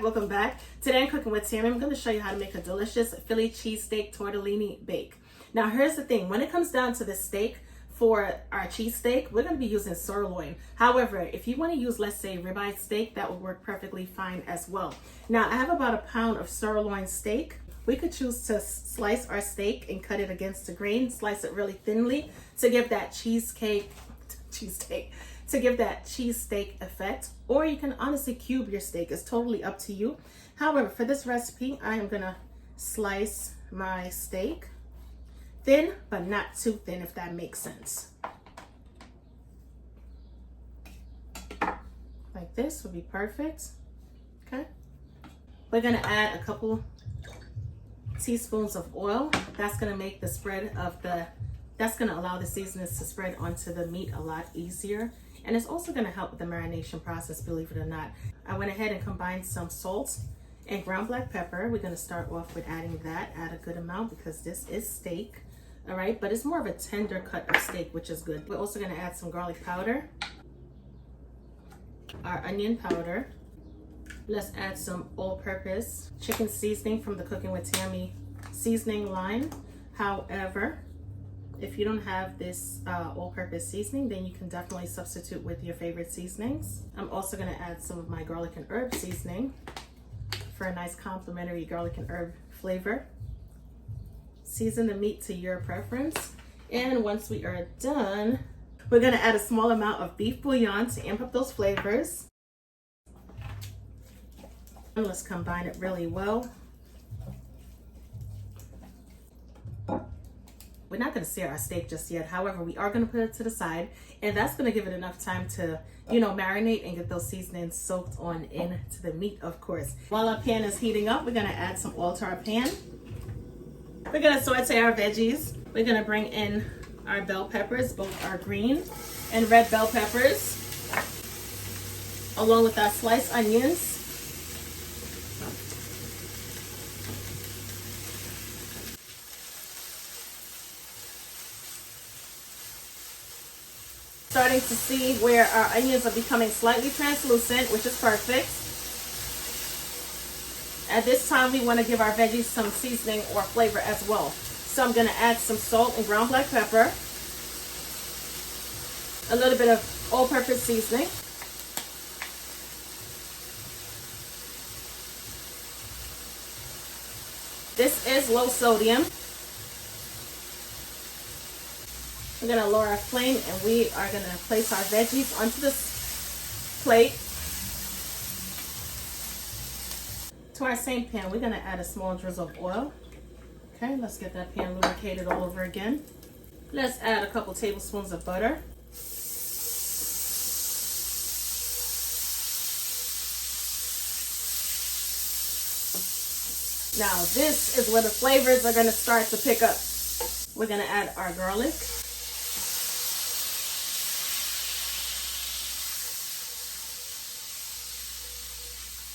Welcome back. Today I'm cooking with Tammy. I'm going to show you how to make a delicious Philly Cheesesteak Tortellini Bake. Now here's the thing, when it comes down to the steak for our cheesesteak, we're going to be using sirloin. However, if you want to use, let's say, ribeye steak, that would work perfectly fine as well. Now I have about a pound of sirloin steak. We could choose to slice our steak and cut it against the grain, slice it really thinly to give that cheesesteak effect, or you can honestly cube your steak. It's totally up to you. However, for this recipe, I am gonna slice my steak thin, but not too thin, if that makes sense. Like this would be perfect. Okay. We're gonna add a couple teaspoons of oil. That's gonna make the spread of that's gonna allow the seasonings to spread onto the meat a lot easier. And it's also gonna help with the marination process, believe it or not. I went ahead and combined some salt and ground black pepper. We're gonna start off with adding that, add a good amount because this is steak, all right? But it's more of a tender cut of steak, which is good. We're also gonna add some garlic powder, our onion powder. Let's add some all-purpose chicken seasoning from the Cooking with Tammy seasoning line. However, if you don't have this all-purpose seasoning, then you can definitely substitute with your favorite seasonings. I'm also gonna add some of my garlic and herb seasoning for a nice complementary garlic and herb flavor. Season the meat to your preference. And once we are done, we're gonna add a small amount of beef bouillon to amp up those flavors. And let's combine it really well. We're not going to sear our steak just yet. However, we are going to put it to the side, and that's going to give it enough time to, marinate and get those seasonings soaked on into the meat, of course. While our pan is heating up, we're going to add some oil to our pan. We're going to saute our veggies. We're going to bring in our bell peppers, both our green and red bell peppers, along with our sliced onions. Starting to see where our onions are becoming slightly translucent, which is perfect. At this time, we want to give our veggies some seasoning or flavor as well. So I'm going to add some salt and ground black pepper, a little bit of all-purpose seasoning, this is low sodium. We're gonna lower our flame and we are gonna place our veggies onto this plate. To our same pan, we're gonna add a small drizzle of oil. Okay, let's get that pan lubricated all over again. Let's add a couple tablespoons of butter. Now this is where the flavors are gonna start to pick up. We're gonna add our garlic.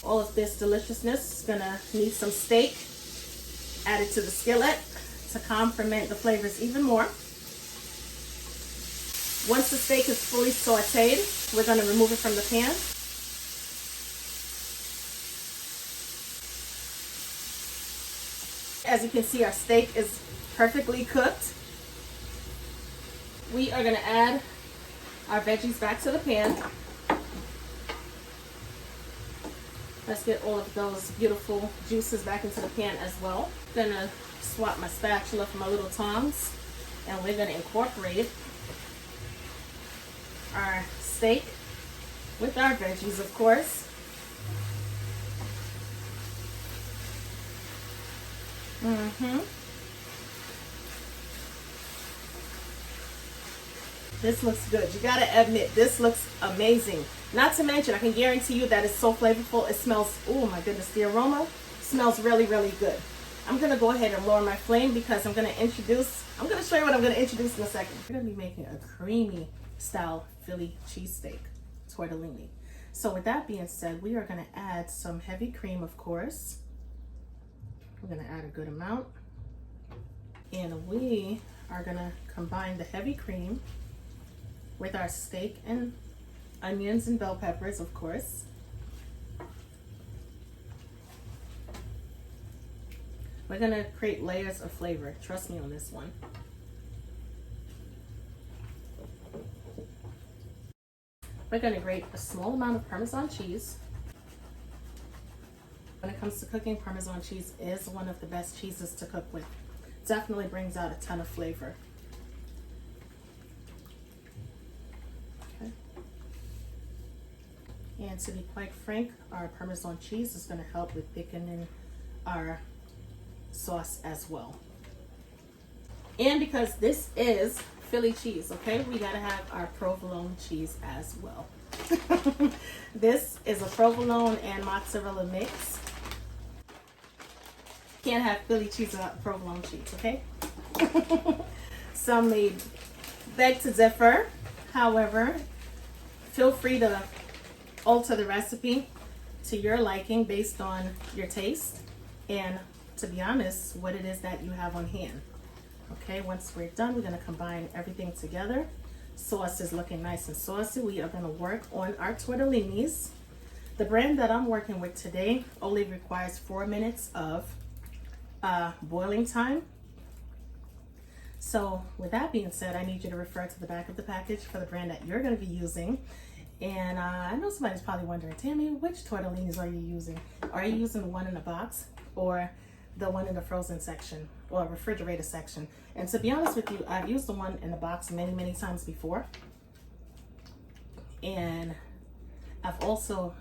All of this deliciousness is gonna need some steak added to the skillet to complement the flavors even more. Once the steak is fully sauteed, we're gonna remove it from the pan. As you can see, our steak is perfectly cooked. We are gonna add our veggies back to the pan. Let's get all of those beautiful juices back into the pan as well. I'm gonna swap my spatula for my little tongs, and we're gonna incorporate our steak with our veggies, of course. This looks good. You gotta admit, this looks amazing. Not to mention, I can guarantee you that it's so flavorful. It smells, oh my goodness, the aroma smells really, really good. I'm gonna go ahead and lower my flame because I'm gonna show you what I'm gonna introduce in a second. We're gonna be making a creamy style Philly cheesesteak tortellini. So with that being said, we are gonna add some heavy cream, of course. We're gonna add a good amount. And we are gonna combine the heavy cream with our steak and onions and bell peppers, of course. We're gonna create layers of flavor. Trust me on this one. We're gonna grate a small amount of Parmesan cheese. When it comes to cooking, Parmesan cheese is one of the best cheeses to cook with. Definitely brings out a ton of flavor. Okay. And to be quite frank, our Parmesan cheese is going to help with thickening our sauce as well. And because this is Philly cheese, okay, we got to have our provolone cheese as well. This is a provolone and mozzarella mix. Can't have Philly cheese without provolone cheese, okay? Some may beg to differ. However, feel free to alter the recipe to your liking based on your taste and, to be honest, what it is that you have on hand. Okay, once we're done, we're going to combine everything together. Sauce is looking nice and saucy. We are going to work on our tortellinis. The brand that I'm working with today only requires 4 minutes of boiling time. So with that being said, I need you to refer to the back of the package for the brand that you're going to be using. And I know somebody's probably wondering, Tammy, which tortellinis are you using? Are you using the one in the box or the one in the frozen section or refrigerated section? And to be honest with you, I've used the one in the box many times before. And I've also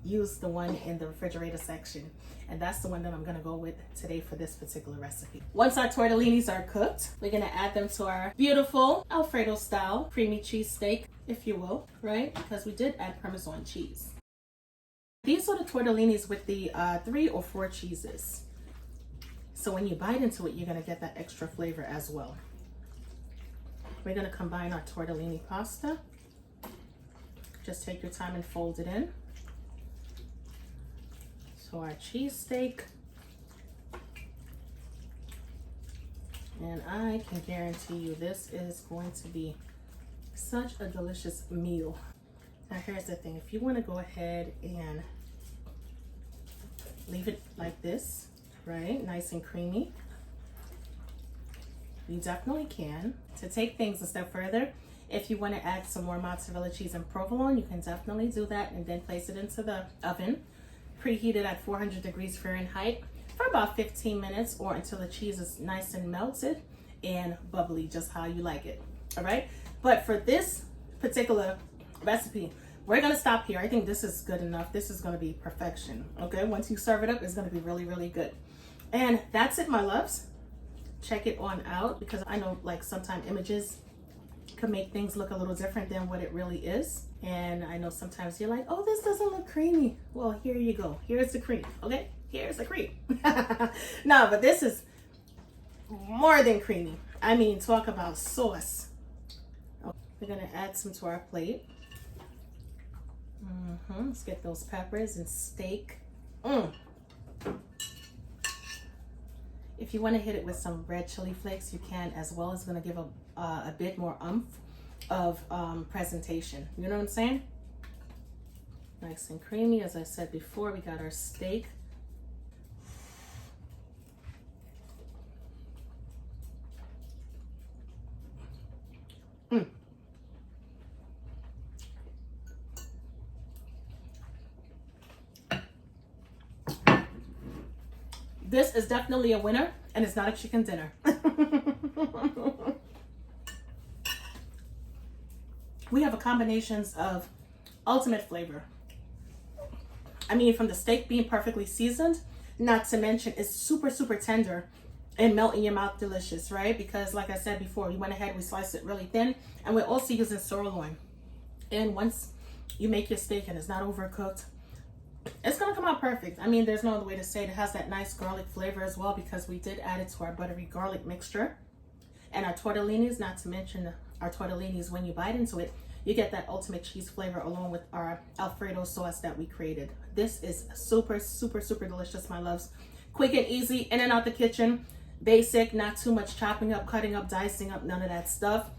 used the one in the refrigerator section, and that's the one that I'm going to go with today for this particular recipe. Once our tortellinis are cooked, we're going to add them to our beautiful Alfredo style creamy cheesesteak, if you will, right? Because we did add Parmesan cheese. These are the tortellinis with the 3 or 4 cheeses. So when you bite into it, you're going to get that extra flavor as well. We're going to combine our tortellini pasta. Just take your time and fold it in. So our cheesesteak, and I can guarantee you this is going to be such a delicious meal. Now here's the thing, if you want to go ahead and leave it like this, right, nice and creamy, you definitely can. To take things a step further, if you want to add some more mozzarella cheese and provolone, you can definitely do that and then place it into the oven. Preheated at 400 degrees Fahrenheit for about 15 minutes or until the cheese is nice and melted and bubbly, just how you like it. All right, but for this particular recipe, we're gonna stop here. I think this is good enough. This is gonna be perfection. Okay, once you serve it up, it's gonna be really good. And that's it, my loves. Check it on out, because I know like sometimes images can make things look a little different than what it really is. And I know sometimes you're like, oh, this doesn't look creamy. Well, here you go. Here's the cream, okay? Here's the cream. No, but this is more than creamy. I mean, talk about sauce. We're gonna add some to our plate. Let's get those peppers and steak. If you want to hit it with some red chili flakes, you can as well. It's going to give a bit more oomph of presentation. You know what I'm saying? Nice and creamy. As I said before, we got our steak. This is definitely a winner, and it's not a chicken dinner. We have a combinations of ultimate flavor. I mean, from the steak being perfectly seasoned, not to mention it's super tender and melt in your mouth delicious, right? Because like I said before, we went ahead, we sliced it really thin, and we're also using sirloin. And once you make your steak and it's not overcooked, it's gonna come out perfect. I mean, there's no other way to say it. It has that nice garlic flavor as well, because we did add it to our buttery garlic mixture. And our tortellinis, not to mention our tortellinis, when you bite into it, you get that ultimate cheese flavor along with our Alfredo sauce that we created. This is super delicious, my loves. Quick and easy, in and out the kitchen. Basic, not too much chopping up, cutting up, dicing up, none of that stuff.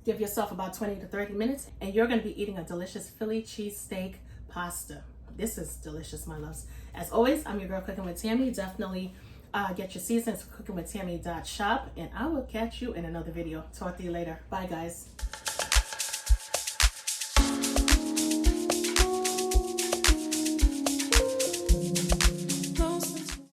Give yourself about 20 to 30 minutes and you're gonna be eating a delicious Philly cheesesteak pasta. This is delicious, my loves. As always, I'm your girl cooking with Tammy. Definitely Get your seasonings, cookingwithtammy.shop, and I will catch you in another video. Talk to you later. Bye, guys.